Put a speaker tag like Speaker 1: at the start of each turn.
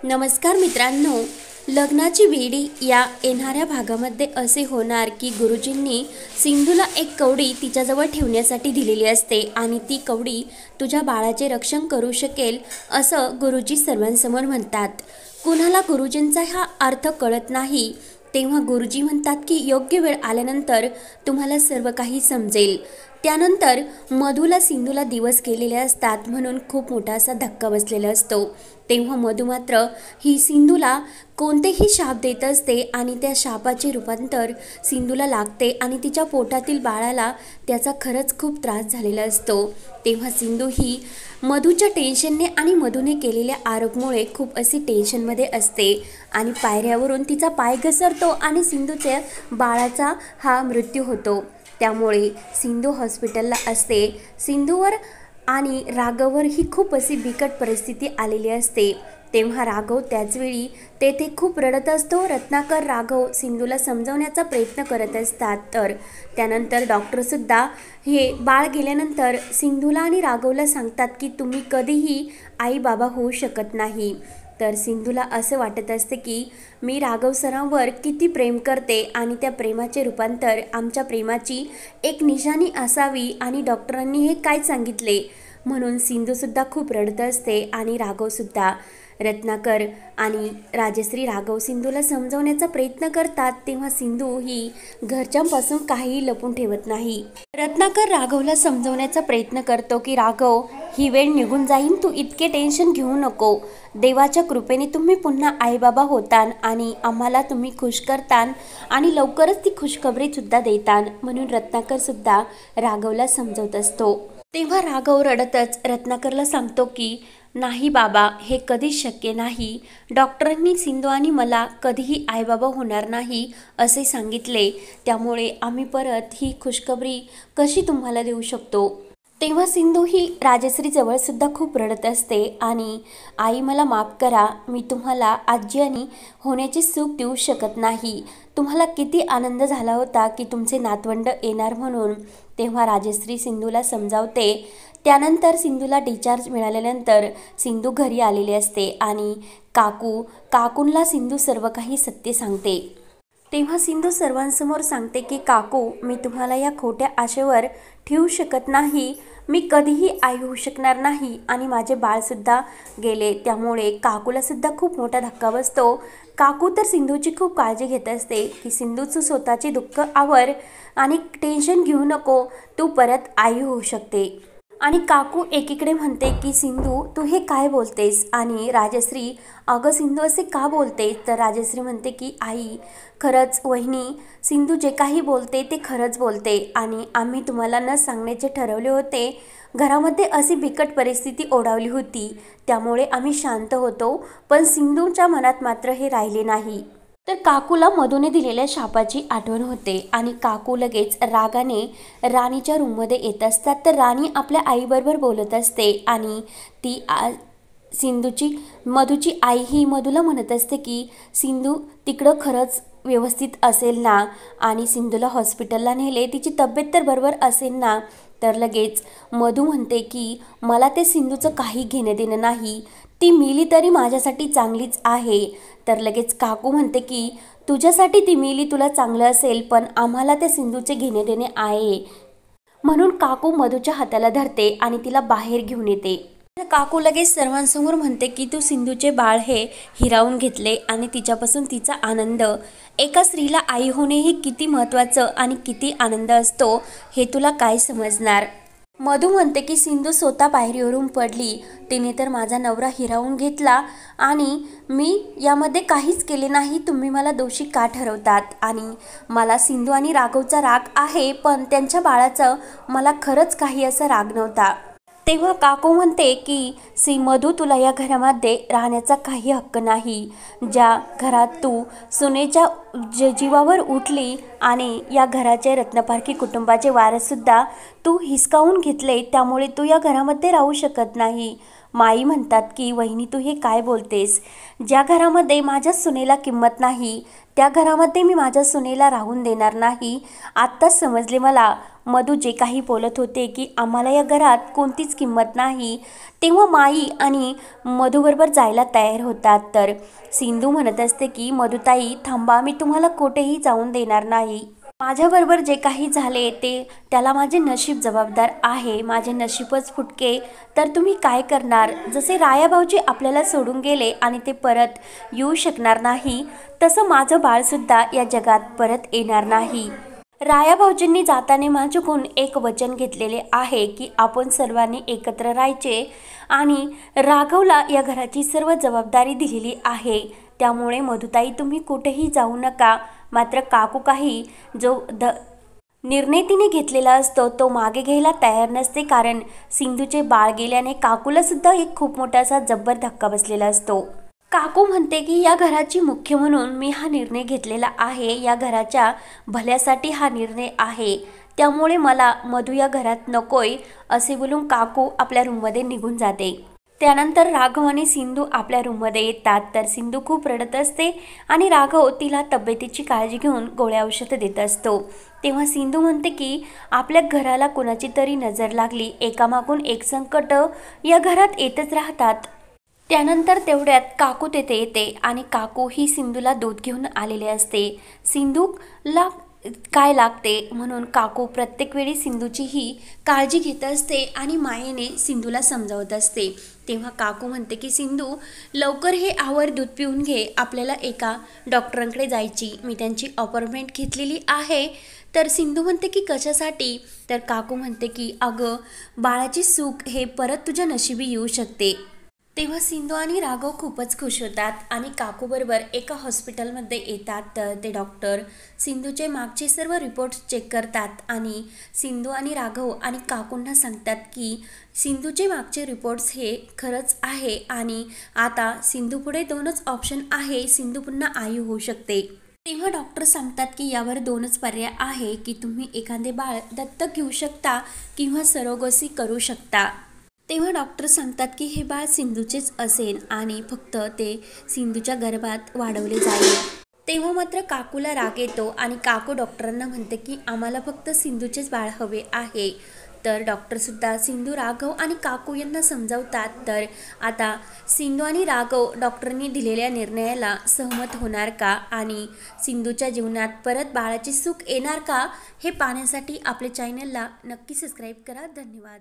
Speaker 1: नमस्कार मित्रांनो, लग्नाची बेडी या येणाऱ्या भागामध्ये असे होणार की गुरुजींनी सिंधूला एक कवडी तिच्याजवळ ठेवण्यासाठी दिलेली असते आणि ती कवडी तुझ्या बाळाचे रक्षण करू शकेल असं गुरुजी सर्वांसमोर म्हणतात. कुणाला गुरुजींचा हा अर्थ कळत नाही तेव्हा गुरुजी म्हणतात की योग्य वेळ आल्यानंतर तुम्हाला सर्व काही समजेल. त्यानंतर मधूला सिंधूला दिवस गेलेले असतात म्हणून खूप मोठा असा धक्का बसलेला असतो. तेव्हा मधू मात्र ही सिंधूला कोणतेही शाप देत असते आणि त्या शापाचे रूपांतर सिंधूला लागते आणि तिच्या पोटातील बाळाला त्याचा खरंच खूप त्रास झालेला असतो. तेव्हा सिंधू ही मधूच्या टेन्शनने आणि मधूने केलेल्या आरोपमुळे खूप अशी टेन्शनमध्ये असते आणि पायऱ्यावरून तिचा पाय घसरतो आणि सिंधूच्या बाळाचा हा मृत्यू होतो. त्यामुळे सिंधू हॉस्पिटलला असते. सिंधूवर आणि राघववर ही खूप अशी बिकट परिस्थिती आलेली असते. तेव्हा राघव त्याचवेळी तेथे खूप रडत असतो. रत्नाकर राघव सिंधूला समजवण्याचा प्रयत्न करत असतात. तर त्यानंतर डॉक्टरसुद्धा हे बाळ गेल्यानंतर सिंधूला आणि राघवला सांगतात की तुम्ही कधीही आई बाबा होऊ शकत नाही. तर सिंधूला असं वाटत असते की मी राघव सरांवर किती प्रेम करते आणि त्या प्रेमाचे रूपांतर आमच्या प्रेमाची एक निशाणी असावी आणि डॉक्टरांनी हे काय सांगितले म्हणून सिंधूसुद्धा खूप रडत असते आणि राघवसुद्धा. रत्नाकर आणि राजश्री राघव सिंधूला समजवण्याचा प्रयत्न करतात. तेव्हा सिंधू ही घरच्यांपासून काहीही लपून ठेवत नाही. रत्नाकर राघवला समजवण्याचा प्रयत्न करतो की राघव, ही वेळ निघून जाईन, तू इतके टेन्शन घेऊ नको. देवाच्या कृपेने तुम्ही पुन्हा आईबाबा होतान आणि आम्हाला तुम्ही खुश करतान आणि लवकरच ती खुशखबरीसुद्धा देतान म्हणून रत्नाकरसुद्धा राघवला समजवत असतो. तेव्हा राघव रडतच रत्नाकरला सांगतो की नाही बाबा, हे कधीच शक्य नाही. डॉक्टरांनी सिंधू आणि मला कधीही आईबाबा होणार नाही असे सांगितले. त्यामुळे आम्ही परत ही खुशखबरी कशी तुम्हाला देऊ शकतो. तेव्हा सिंधू ही राजश्रीजवळसुद्धा खूप रडत असते आणि आई मला माफ करा, मी तुम्हाला आजी आणि होण्याचे सुख देऊ शकत नाही. तुम्हाला किती आनंद झाला होता की तुमचे नातवंड येणार म्हणून. तेव्हा राजश्री सिंधूला समजावते. त्यानंतर सिंधूला डिस्चार्ज मिळाल्यानंतर सिंधू घरी आलेली असते आणि काकूंना सिंधू सर्व काही सत्य सांगते. तेव्हा सिंधू सर्वांसमोर सांगते की काकू, मी तुम्हाला या खोट्या आशेवर ठेवू शकत नाही. मी कधीही आई होऊ शकणार नाही आणि माझे बाळसुद्धा गेले. त्यामुळे काकूलासुद्धा खूप मोठा धक्का बसतो. काकू तर सिंधूची खूप काळजी घेत असते की सिंधूचं स्वतःचे दुःख आवर आणि टेन्शन घेऊ नको, तू परत आई होऊ शकते. आणि काकू एकीकडे म्हणते की सिंधू, तू हे काय बोलतेस. आणि राजश्री, अगं सिंधू असे का बोलते. तर राजश्री म्हणते की आई, खरंच वहिनी, सिंधू जे काही बोलते ते खरंच बोलते आणि आम्ही तुम्हाला न सांगण्याचे ठरवले होते. घरामध्ये अशी बिकट परिस्थिती ओढावली होती त्यामुळे आम्ही शांत होतो, पण सिंधूच्या मनात मात्र हे राहिले नाही. तर काकूला मधूने दिलेल्या शापाची आठवण होते आणि काकू लगेच रागाने राणीच्या रूममध्ये येत असतात. तर राणी आपल्या आईबरोबर बोलत असते आणि ती मधूची आई ही मधूला म्हणत असते की सिंधू तिकडं खरंच व्यवस्थित असेल ना आणि सिंधूला हॉस्पिटलला नेले, तिची तब्येत तर बरोबर असेल ना. तर लगेच मधू म्हणते की मला ते सिंधूचं काही घेणं देणं नाही, ती मेली तरी माझ्यासाठी चांगलीच आहे. तर लगेच काकू म्हणते की तुझ्यासाठी ती मेली तुला चांगलं असेल, पण आम्हाला त्या सिंधूचे घेणे देणे आहे. म्हणून काकू मधूच्या हाताला धरते आणि तिला बाहेर घेऊन येते. काकू लगेच सर्वांसमोर म्हणते की तू सिंधूचे बाळ हे हिरावून घेतले आणि तिच्यापासून तिचा आनंद. एका स्त्रीला आई होणे हे किती महत्त्वाचं आणि किती आनंद असतो हे तुला काय समजणार. मधू म्हणते की सिंधू स्वतः पायरीवरून पडली, तिने तर माझा नवरा हिरावून घेतला आणि मी यामध्ये काहीच केले नाही. तुम्ही मला दोषी का ठरवतात. आणि मला सिंधू आणि राघवचा राग आहे, पण त्यांच्या बाळाचं मला खरंच काही असा राग नव्हता. तेव्हा काकू म्हणते की मधू, तुला या घरामध्ये राहण्याचा काही हक्क नाही. ज्या घरात तू सुनेच्या जीवावर उठली आणि या घराचे रत्नपारखी कुटुंबाचे वारससुद्धा तू हिसकावून घेतले, त्यामुळे तू या घरामध्ये राहू शकत नाही. माई म्हणतात की वहिनी, तू हे काय बोलतेस. ज्या घरामध्ये माझ्या सुनेला किंमत नाही त्या घरामध्ये मी माझ्या सुनेला राहून देणार नाही. आत्ताच समजले मला. मधू जे काही बोलत होते की आम्हाला या घरात कोणतीच किंमत नाही, तेव्हा माई आणि मधूबरोबर जायला तयार होतात. तर सिंधू म्हणत असते की मधुताई थांबा, मी तुम्हाला कुठेही जाऊन देणार नाही. माझ्याबरोबर जे काही झाले त्याला माझे नशीब जबाबदार आहे. माझे नशीबच फुटके तर तुम्ही काय करणार? जसे राया भाऊजी आपल्याला सोडून गेले आणि ते परत येऊ शकणार नाही, तसं माझं बाळसुद्धा या जगात परत येणार नाही. राया भाऊजींनी जाताना माझ्याकडून एक वचन घेतलेले आहे की आपण सर्वांनी एकत्र राहायचे आणि राघवला या घराची सर्व जबाबदारी दिलेली आहे. त्यामुळे मधुताई तुम्ही कुठेही जाऊ नका. मात्र काकू काही जो निर्णय तिने घेतलेला असतो तो मागे घ्यायला तयार नसते, कारण सिंधूचे बाळ गेल्याने काकूला सुद्धा एक खूप मोठासा जब्बर धक्का बसलेला असतो. काकू म्हणते की या घराची मुख्य म्हणून मी हा निर्णय घेतलेला आहे, या घराच्या भल्यासाठी हा निर्णय आहे, त्यामुळे मला मधू या घरात नकोय असे बोलून काकू आपल्या रूममध्ये निघून जाते. त्यानंतर राघव आणि सिंधू आपल्या रूममध्ये येतात. तर सिंधू खूप रडत असते आणि राघव तिला तब्येतीची काळजी घेऊन गोळ्या औषध देत असतो. तेव्हा सिंधू म्हणते की आपल्या घराला कोणाची तरी नजर लागली, एकामागून एक संकट या घरात येतच राहतात. त्यानंतर तेवढ्यात काकू तेथे येते आणि काकू ही सिंधूला दूध घेऊन आलेले असते. सिंधूला काय लागते म्हणून काकू प्रत्येक वेळी सिंधूची ही काळजी घेत असते आणि मायेने सिंधूला समजावत असते. तेव्हा काकू म्हणते की सिंधू लवकर हे आवर, दूध पिऊन घे, आपल्याला एका डॉक्टरांकडे जायची, मी त्यांची अपॉइंटमेंट घेतलेली आहे. तर सिंधू म्हणते की कशासाठी? तर काकू म्हणते की अगं बाळाची सुख हे परत तुझ्या नशिबी येऊ शकते. तेव्हा सिंधू आणि राघव खूपच खुश होतात आणि काकूबरोबर एका हॉस्पिटलमध्ये येतात. तर ते डॉक्टर सिंधूचे मागचे सर्व रिपोर्ट्स चेक करतात आणि सिंधू आणि राघव आणि काकूंना सांगतात की सिंधूचे मागचे रिपोर्ट्स हे खरंच आहे आणि आता सिंधूपुढे दोनच ऑप्शन आहे, सिंधू पुन्हा आई होऊ शकते. तेव्हा डॉक्टर सांगतात की यावर दोनच पर्याय आहे की तुम्ही एखादे बाळ दत्तक घेऊ शकता किंवा सरोगसी करू शकता. तेव्हा डॉक्टर सांगतात की हे बाळ सिंधूचेच असेल आणि फक्त ते सिंधूच्या गर्भात वाढवले जाईल. तेव्हा मात्र काकूला राग येतो आणि काकू डॉक्टरांना म्हणते की आम्हाला फक्त सिंधूचेच बाळ हवे आहे. तर डॉक्टरसुद्धा सिंधू, राघव आणि काकू यांना समजावतात. तर आता सिंधू आणि राघव डॉक्टरांनी दिलेल्या निर्णयाला सहमत होणार का आणि सिंधूच्या जीवनात परत बाळाचे सुख येणार का, हे पाहण्यासाठी आपल्या चॅनलला नक्की सबस्क्राईब करा. धन्यवाद.